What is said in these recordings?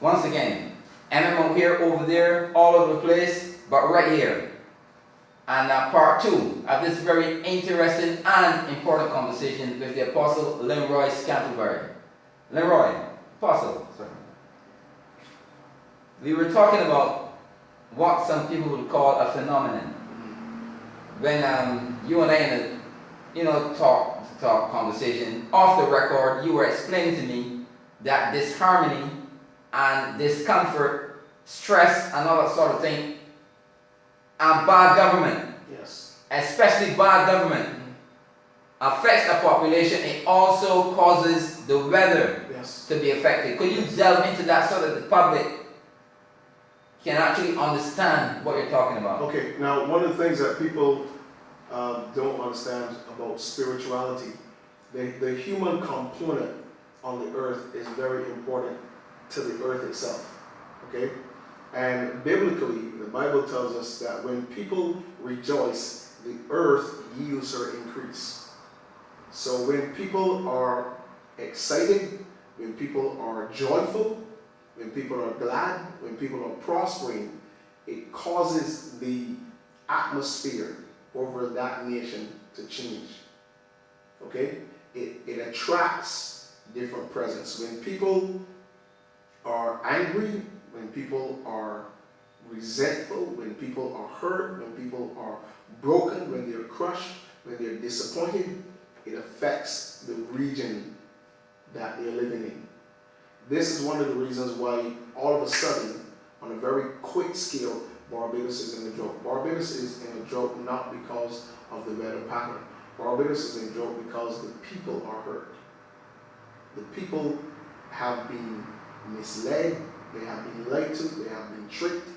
Once again, M.M Out here, over there, all over the place, but right here. And part 2 of this very interesting and important conversation with the Apostle Leroy Scantlebury. Leroy, Apostle, sorry. We were talking about what some people would call a phenomenon. When you and I in a talk conversation off the record, you were explaining to me that disharmony and discomfort, stress, and all that sort of thing, and bad government, yes, especially bad government, affects the population. It also causes the weather yes, to be affected. Could you delve into that so that the public can actually understand what you're talking about? Okay, now one of the things that people don't understand about spirituality, the human component on the earth is very important to the earth itself, okay? And biblically, the Bible tells us that when people rejoice, the earth yields her increase. So when people are excited, when people are joyful, when people are glad, when people are prospering, it causes the atmosphere over that nation to change. Okay? It attracts different presence. When people are angry, when people are resentful, when people are hurt, when people are broken, when they're crushed, when they're disappointed, it affects the region that they're living in. This is one of the reasons why all of a sudden, on a very quick scale, Barbados is in a drought. Barbados is in a drought not because of the weather pattern. Barbados is in a drought because the people are hurt. The people have been misled, they have been lied to, they have been tricked,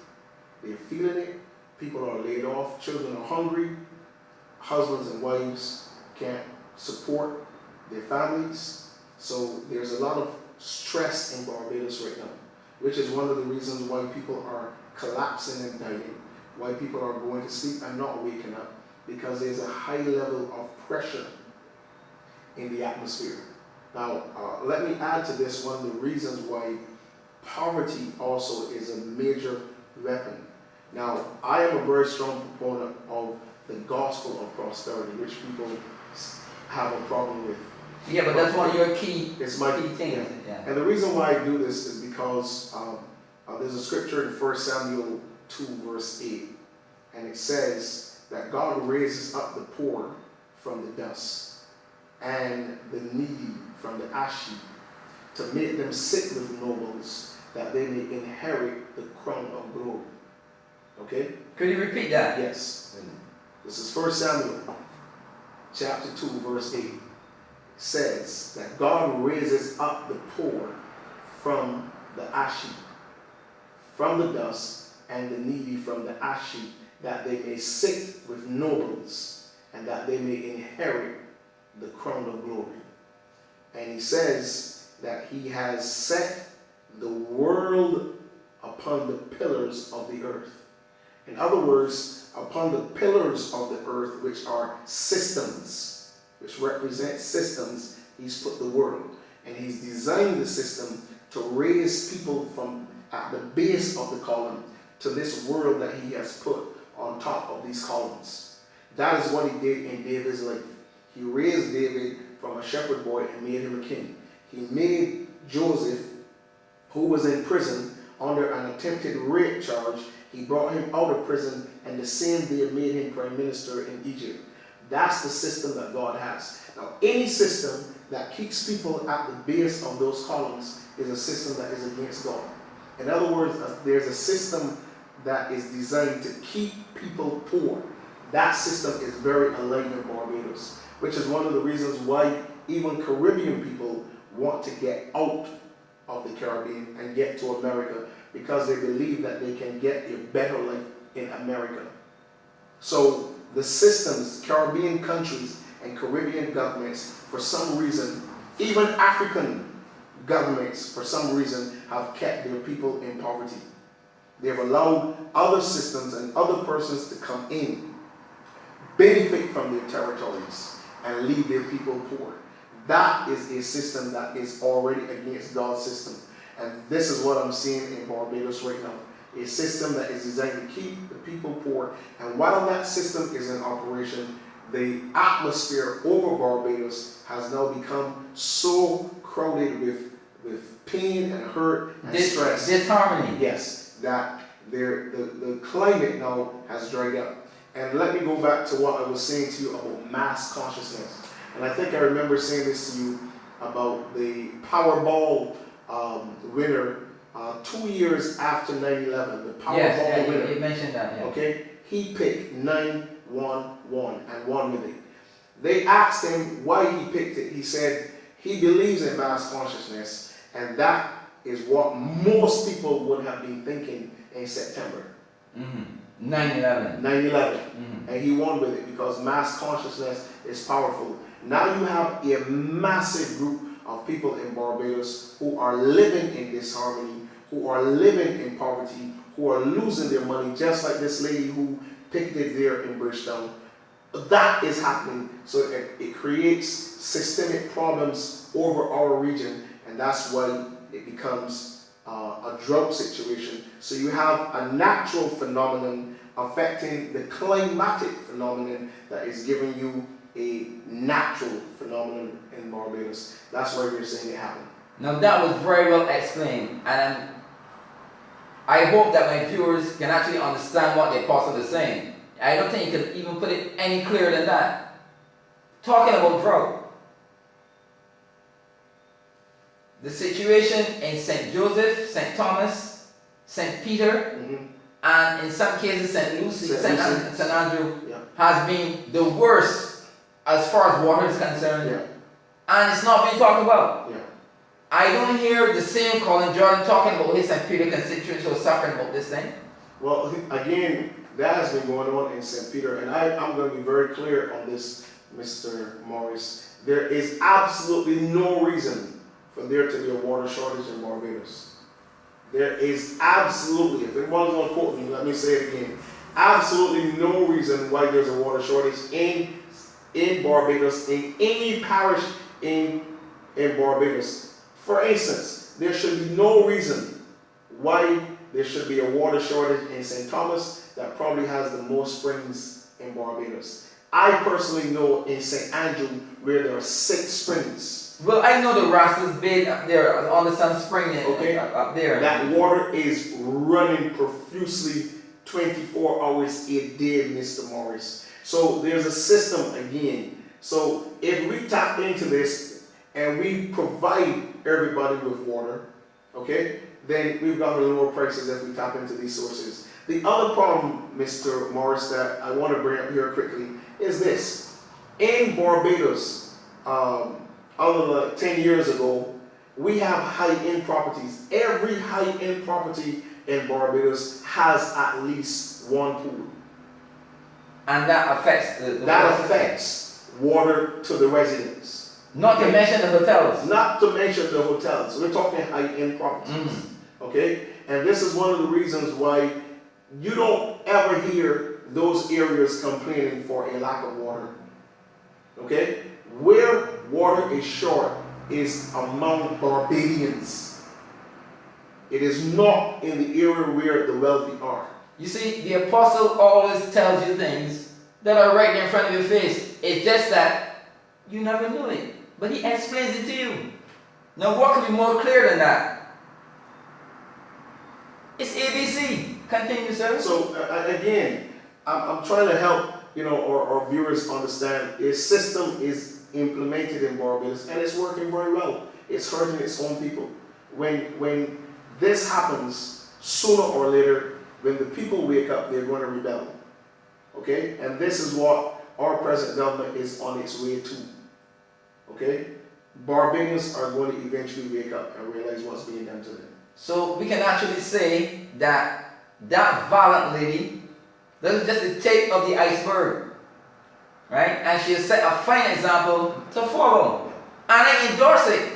they're feeling it. People are laid off, children are hungry, husbands and wives can't support their families. So there's a lot of stress in Barbados right now, which is one of the reasons why people are collapsing and dying, why people are going to sleep and not waking up, because there's a high level of pressure in the atmosphere. Now, let me add to this one of the reasons why poverty also is a major weapon. Now, I am a very strong proponent of the gospel of prosperity, which people have a problem with. Yeah, but that's one of your key It's my key things. yeah. Yeah. And the reason why I do this is because there's a scripture in 1 Samuel 2 verse 8, and it says that God raises up the poor from the dust and the needy from the ash heap to make them sit with nobles, that they may inherit the crown of glory. Okay? Could you repeat that? Yes. This is 1 Samuel chapter 2 verse 8. Says that God raises up the poor from the ash heap, from the dust, and the needy from the ash heap, that they may sit with nobles, and that they may inherit the crown of glory. And he says that he has set the world upon the pillars of the earth. In other words, upon the pillars of the earth, which are systems, which represent systems, he's put the world. And he's designed the system to raise people from at the base of the column to this world that he has put on top of these columns. That is what he did in David's life. He raised David from a shepherd boy and made him a king. He made Joseph, who was in prison under an attempted rape charge, he brought him out of prison, and the same day made him prime minister in Egypt. That's the system that God has. Now, any system that keeps people at the base of those columns is a system that is against God. In other words, there's a system that is designed to keep people poor. That system is very alive in Barbados, which is one of the reasons why even Caribbean people want to get out of the Caribbean and get to America, because they believe that they can get a better life in America. So the systems, Caribbean countries and Caribbean governments, for some reason, even African governments, for some reason, have kept their people in poverty. They've allowed other systems and other persons to come in, benefit from their territories, and leave their people poor. That is a system that is already against God's system. And this is what I'm seeing in Barbados right now. A system that is designed to keep the people poor. And while that system is in operation, the atmosphere over Barbados has now become so crowded with pain and hurt and stress. Disharmony. Yes, that the climate now has dried up. And let me go back to what I was saying to you about mass consciousness. And I think I remember saying this to you about the Powerball winner 2 years after 9/11. The Powerball winner. You mentioned that, yeah. Okay, he picked 911 and won with it. They asked him why he picked it. He said he believes in mass consciousness, and that is what most people would have been thinking in September. 9/11. 9/11. And he won with it because mass consciousness is powerful. Now you have a massive group of people in Barbados who are living in disharmony, who are living in poverty, who are losing their money, just like this lady who picked it there in Bridgetown. That is happening. So it creates systemic problems over our region, and that's why it becomes a drought situation. So you have a natural phenomenon affecting the climatic phenomenon that is giving you a natural phenomenon in Barbados. That's why we're saying it happened. Now that was very well explained, and I hope that my viewers can actually understand what the apostle is saying. I don't think you can even put it any clearer than that. Talking about drought. The situation in St. Joseph, St. Thomas, St. Peter, and in some cases St. Lucie, St. Andrew, has been the worst as far as water is concerned. And it's not being talked about. I don't hear the same Colin Jordan talking about his St. Peter constituents who are suffering about this thing. Well, again, that has been going on in St. Peter, and I'm going to be very clear on this, Mr. Morris. There is absolutely no reason for there to be a water shortage in Barbados. There is absolutely, if anyone's going to quote me, let me say it again, absolutely no reason why there's a water shortage in Barbados, in any parish in Barbados. For instance, there should be no reason why there should be a water shortage in St. Thomas that probably has the most springs in Barbados. I personally know in St. Andrew where there are 6 springs. Well, I know the Rastas Bay up there on the Sun Spring up there. That water is running profusely 24 hours a day, Mr. Morris. So there's a system again. So if we tap into this and we provide everybody with water, okay, then we've got lower prices if we tap into these sources. The other problem, Mr. Morris, that I want to bring up here quickly is this. In Barbados, other than 10 years ago, we have high-end properties. Every high-end property in Barbados has at least one pool. And that affects that affects water to the residents. Not to mention the hotels. Not to mention the hotels. We're talking high-end properties. Okay? And this is one of the reasons why you don't ever hear those areas complaining for a lack of water. Okay? Where water is short is among Barbadians. It is not in the area where the wealthy are. You see, the apostle always tells you things that are right there in front of your face. It's just that you never knew it. But he explains it to you. Now what could be more clear than that? It's ABC. Continue, sir. So again, I'm trying to help our viewers understand a system is implemented in Barbados and it's working very well. It's hurting its own people. When this happens, sooner or later, when the people wake up, they're going to rebel. Okay? And this is what our present government is on its way to. Okay? Barbadians are going to eventually wake up and realize what's being done to them. So we can actually say that violent lady, that's just the tip of the iceberg. Right? And she has set a fine example to follow. And I endorse it.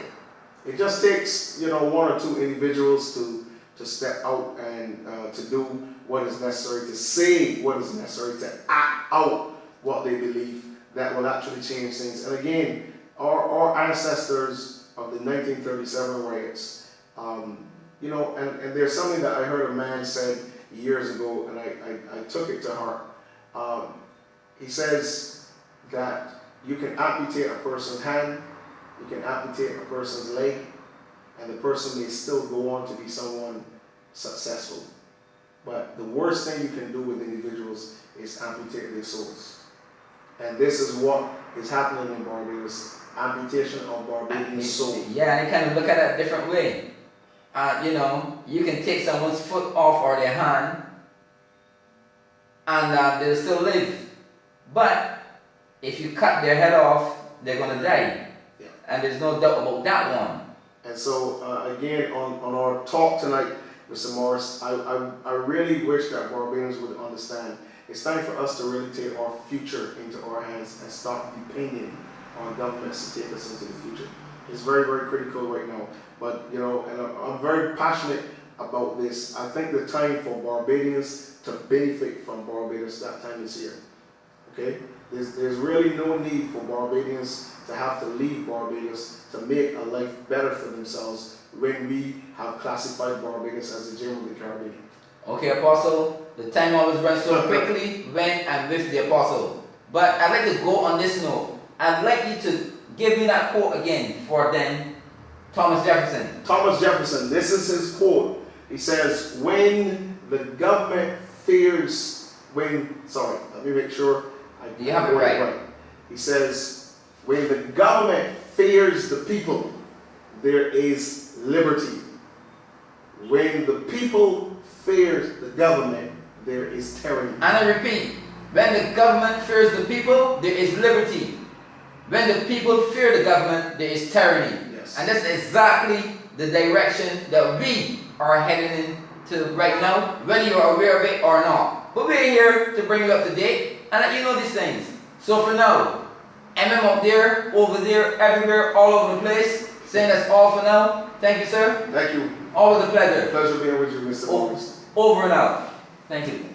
It just takes, 1 or 2 individuals to step out and to do what is necessary, to say what is necessary, to act out what they believe that will actually change things. And again, our ancestors of the 1937 riots You know, and there's something that I heard a man said years ago, and I took it to heart. He says that you can amputate a person's hand, you can amputate a person's leg, and the person may still go on to be someone successful. But the worst thing you can do with individuals is amputate their souls. And this is what is happening in Barbados. Amputation of Barbadians' soul. Yeah, you kind of look at it a different way. You know, you can take someone's foot off or their hand, and they'll still live. But if you cut their head off, they're going to die. Yeah. And there's no doubt about that one. And so, again, on our talk tonight, Mr. Morris, I really wish that Barbadians would understand it's time for us to really take our future into our hands and stop depending on governments to take us into the future. It's very, very critical right now. But, you know, and I'm very passionate about this. I think the time for Barbadians to benefit from Barbados, that time is here. Okay? There's really no need for Barbadians to have to leave Barbados to make a life better for themselves when we have classified Barbados as the gem of the Caribbean. Okay, Apostle, the time always runs so quickly when I'm with the Apostle. But I'd like to go on this note. I'd like you to give me that quote again for them, Thomas Jefferson. Thomas Jefferson, this is his quote. He says, when the government fears, let me make sure I You have it right. He says, when the government fears the people, there is liberty. When the people fears the government, there is tyranny. And I repeat, when the government fears the people, there is liberty. When the people fear the government, there is tyranny. Yes. And that's exactly the direction that we are heading into right now, whether you are aware of it or not. But we're here to bring you up to date and let you know these things. So for now, M.M Out There, over there, everywhere, all over the place, saying that's all for now. Thank you, sir. Thank you. Always a pleasure. Pleasure being with you, Mr. Morris. Over and out. Thank you.